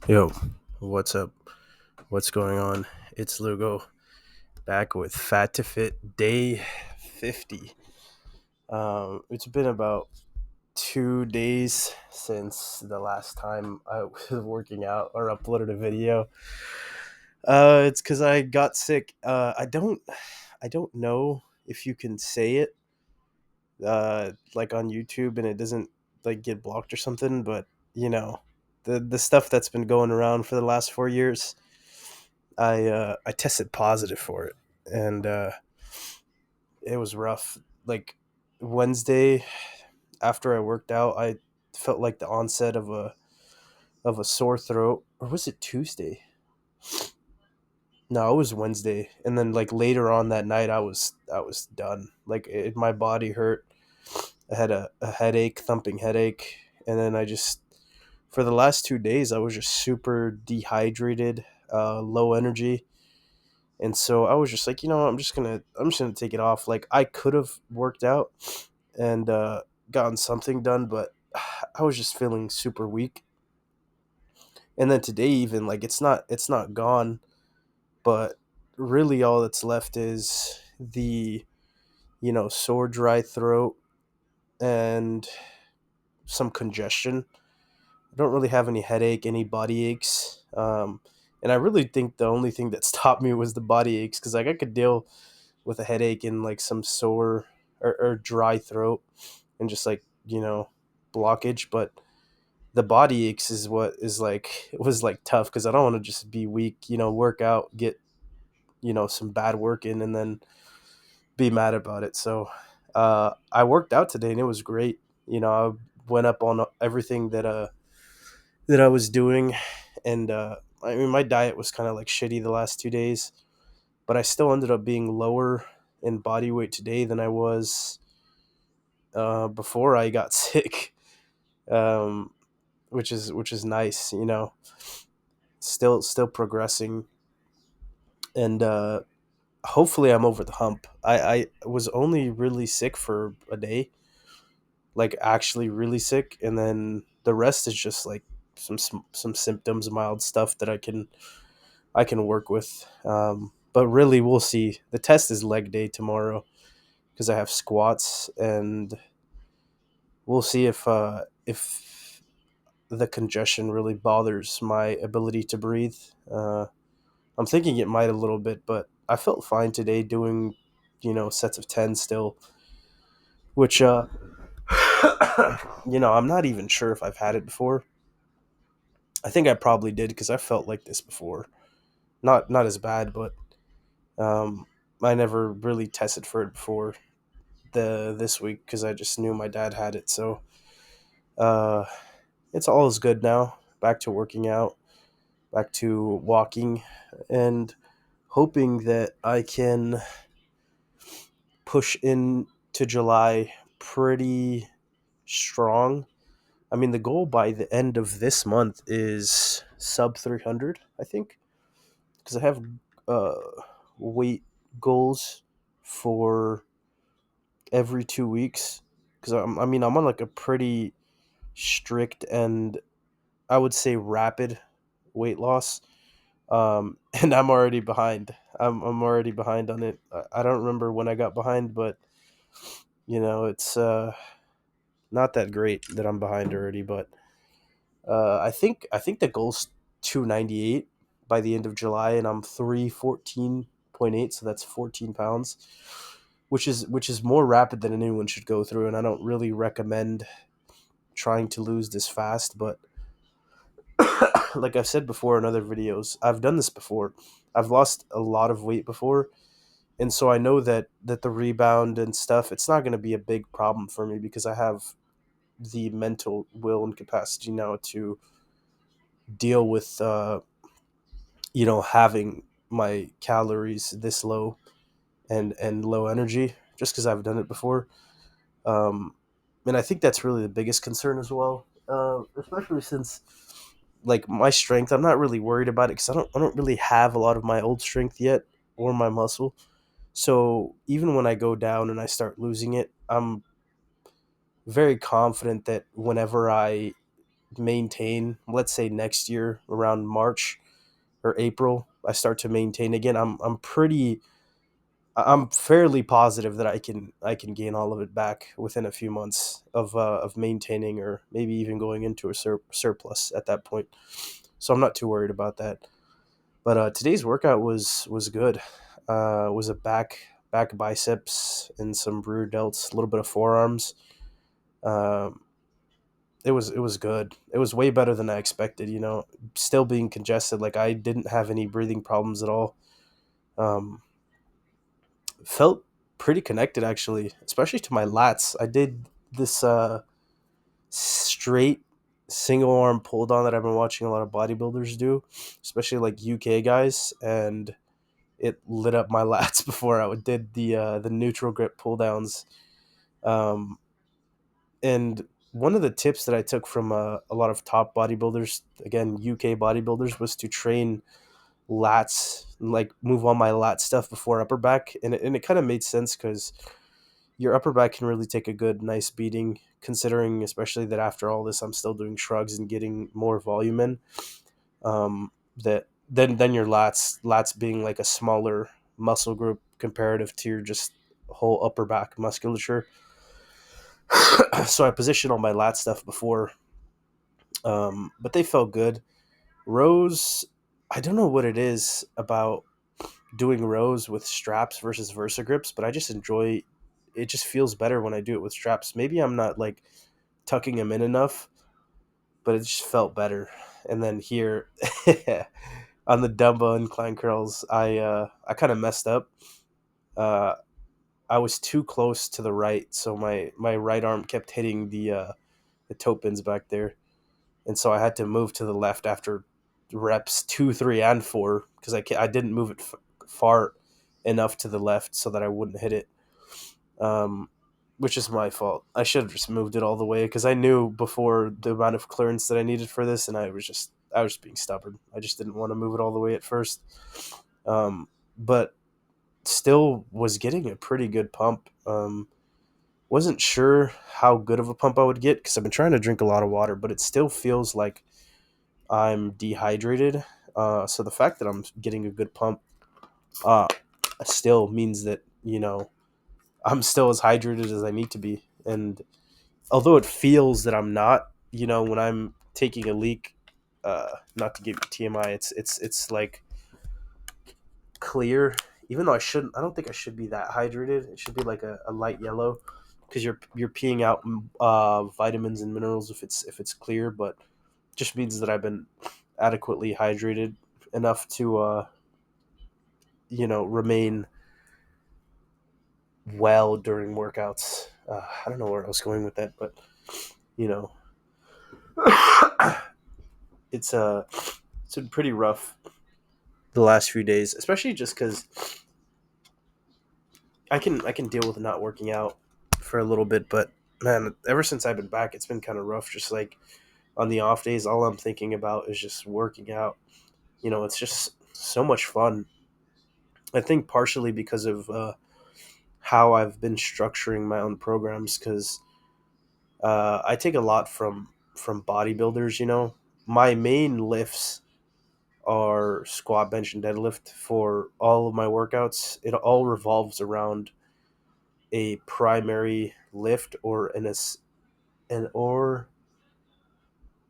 Yo, what's up? What's going on? It's Lugo back with Fat to Fit Day 50. It's been about 2 days since the last time I was working out or uploaded a video. It's because I got sick. I don't know if you can say it, like on YouTube, and it doesn't like get blocked or something. But you know, the stuff that's been going around for the last 4 years. I tested positive for it, and it was rough. Like Wednesday after I worked out, I felt like the onset of a sore throat, or was it Tuesday? No, it was Wednesday, and then like later on that night, I was done. Like my body hurt. I had a headache, thumping headache, and then I just for the last 2 days I was just super dehydrated, low energy. And so I was just like, I'm just gonna take it off. Like I could have worked out and gotten something done, but I was just feeling super weak. And then today, even like it's not gone, but really all that's left is the sore dry throat and some congestion. I don't really have any headache, any body aches. And I really think the only thing that stopped me was the body aches, because like I could deal with a headache and like some sore or dry throat and just like blockage, but the body aches is what is like it was like tough, because I don't want to just be weak, work out, get some bad work in, and then be mad about it. So I worked out today and it was great. I went up on everything that I was doing, and I mean my diet was kind of like shitty the last 2 days, but I still ended up being lower in body weight today than I was before I got sick, um, which is nice. Still progressing, and hopefully I'm over the hump. I was only really sick for a day, like actually really sick, and then the rest is just like some symptoms, mild stuff that I can work with. But really, we'll see. The test is leg day tomorrow because I have squats, and we'll see if the congestion really bothers my ability to breathe. I'm thinking it might a little bit, but I felt fine today doing, sets of 10 still, which, I'm not even sure if I've had it before. I think I probably did because I felt like this before. Not as bad, but um, I never really tested for it before this week because I just knew my dad had it. So uh, it's all is good now. Back to working out, back to walking, and hoping that I can push into July pretty strong. I mean, the goal by the end of this month is sub 300, I think, because I have uh, weight goals for every 2 weeks. Because I mean, I'm on like a pretty strict and I would say rapid weight loss, and I'm already behind. I'm already behind on it. I don't remember when I got behind, but it's not that great that I'm behind already. But I think the goal's 298 by the end of July, and I'm 314.8, so that's 14 pounds, which is more rapid than anyone should go through. And I don't really recommend trying to lose this fast, but like I've said before in other videos, I've done this before. I've lost a lot of weight before, and so I know that the rebound and stuff, it's not going to be a big problem for me because I have the mental will and capacity now to deal with having my calories this low and low energy, just because I've done it before. Um, and I think that's really the biggest concern as well, especially since like my strength, I'm not really worried about it because I don't really have a lot of my old strength yet or my muscle. So even when I go down and I start losing it, I'm very confident that whenever I maintain, let's say next year around March or April, I start to maintain again, I'm fairly positive that I can gain all of it back within a few months of maintaining, or maybe even going into a surplus at that point. So I'm not too worried about that. But today's workout was good. Was a back biceps and some rear delts, a little bit of forearms. Um, it was good. It was way better than I expected. Still being congested, like I didn't have any breathing problems at all. Um, Felt pretty connected actually, especially to my lats. I did this straight single arm pull down that I've been watching a lot of bodybuilders do, especially like UK guys, and it lit up my lats before I did the neutral grip pull downs. Um, and one of the tips that I took from a lot of top bodybuilders, again UK bodybuilders, was to train lats, like move on my lat stuff before upper back, and it kind of made sense because your upper back can really take a good, nice beating, considering especially that after all this, I'm still doing shrugs and getting more volume in. That then your lats being like a smaller muscle group comparative to your just whole upper back musculature. So I positioned all my lat stuff before, but they felt good. Rows, I don't know what it is about doing rows with straps versus Versa grips, but I just enjoy. It just feels better when I do it with straps. Maybe I'm not like tucking them in enough, but it just felt better. And then here on the dumbbell incline curls, I kind of messed up. Uh, I was too close to the right, so my right arm kept hitting the toe pins back there, and so I had to move to the left after reps 2, 3, and 4 because I didn't move it far enough to the left so that I wouldn't hit it. Um, which is my fault. I should have just moved it all the way because I knew before the amount of clearance that I needed for this, and I was being stubborn. I just didn't want to move it all the way at first. But still was getting a pretty good pump. Wasn't sure how good of a pump I would get because I've been trying to drink a lot of water, but it still feels like I'm dehydrated. So the fact that I'm getting a good pump uh, still means that I'm still as hydrated as I need to be. And although it feels that I'm not, when I'm taking a leak, not to give you TMI, it's like clear. Even though I don't think I should be that hydrated. It should be like a light yellow because you're peeing out vitamins and minerals if it's clear, but just means that I've been adequately hydrated enough to remain well during workouts. I don't know where I was going with that, but you know, it's it's been pretty rough the last few days, especially just because I can deal with not working out for a little bit, but man, ever since I've been back, it's been kind of rough. Just like on the off days, all I'm thinking about is just working out. It's just so much fun. I think partially because of how I've been structuring my own programs, because I take a lot from bodybuilders. My main lifts are squat, bench, and deadlift for all of my workouts. It all revolves around a primary lift or or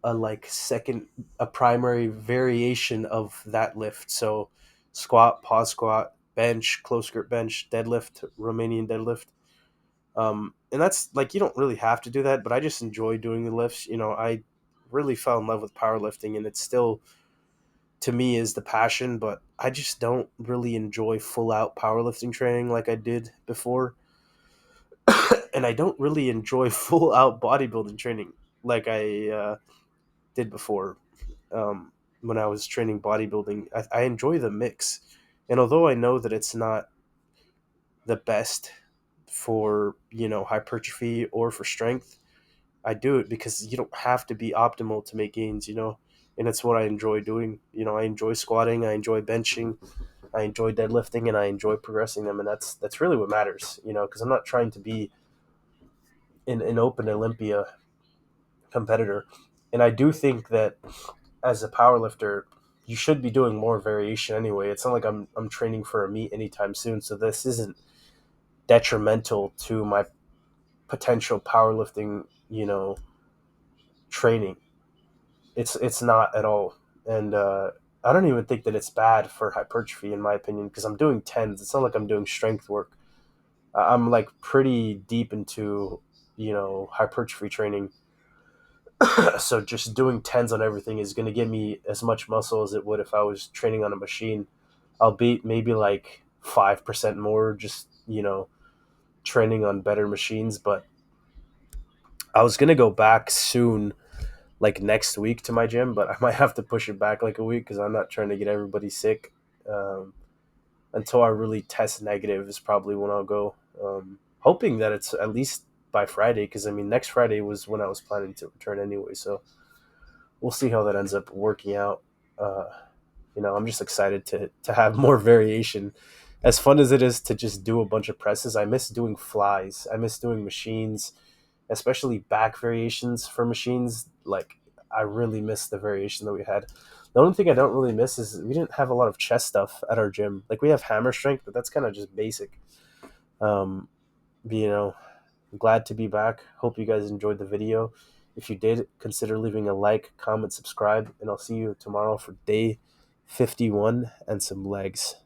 a like second a primary variation of that lift. So squat, pause squat, bench, close grip bench, deadlift, Romanian deadlift. And that's like you don't really have to do that, but I just enjoy doing the lifts. I really fell in love with powerlifting, and it's still to me is the passion, but I just don't really enjoy full out powerlifting training like I did before. And I don't really enjoy full out bodybuilding training like I did before. When I was training bodybuilding, I enjoy the mix. And although I know that it's not the best for, hypertrophy or for strength, I do it because you don't have to be optimal to make gains. And it's what I enjoy doing. I enjoy squatting, I enjoy benching, I enjoy deadlifting, and I enjoy progressing them, and that's really what matters. Because I'm not trying to be an open Olympia competitor. And I do think that as a power lifter, you should be doing more variation anyway. It's not like I'm training for a meet anytime soon, so this isn't detrimental to my potential powerlifting, training. It's not at all. And I don't even think that it's bad for hypertrophy in my opinion, because I'm doing tens. It's not like I'm doing strength work. I'm like pretty deep into, hypertrophy training. So just doing tens on everything is going to give me as much muscle as it would if I was training on a machine. I'll be maybe like 5% more, just, training on better machines. But I was going to go back soon, like next week, to my gym, but I might have to push it back like a week because I'm not trying to get everybody sick. Um, until I really test negative is probably when I'll go. Hoping that it's at least by Friday, because I mean next Friday was when I was planning to return anyway. So we'll see how that ends up working out. Uh, I'm just excited to have more variation. As fun as it is to just do a bunch of presses, I miss doing flies. I miss doing machines, especially back variations for machines. Like I really miss the variation that we had. The only thing I don't really miss is we didn't have a lot of chest stuff at our gym. Like we have hammer strength, but that's kind of just basic. Um, but, glad to be back. Hope you guys enjoyed the video. If you did, consider leaving a like, comment, subscribe, and I'll see you tomorrow for day 51 and some legs.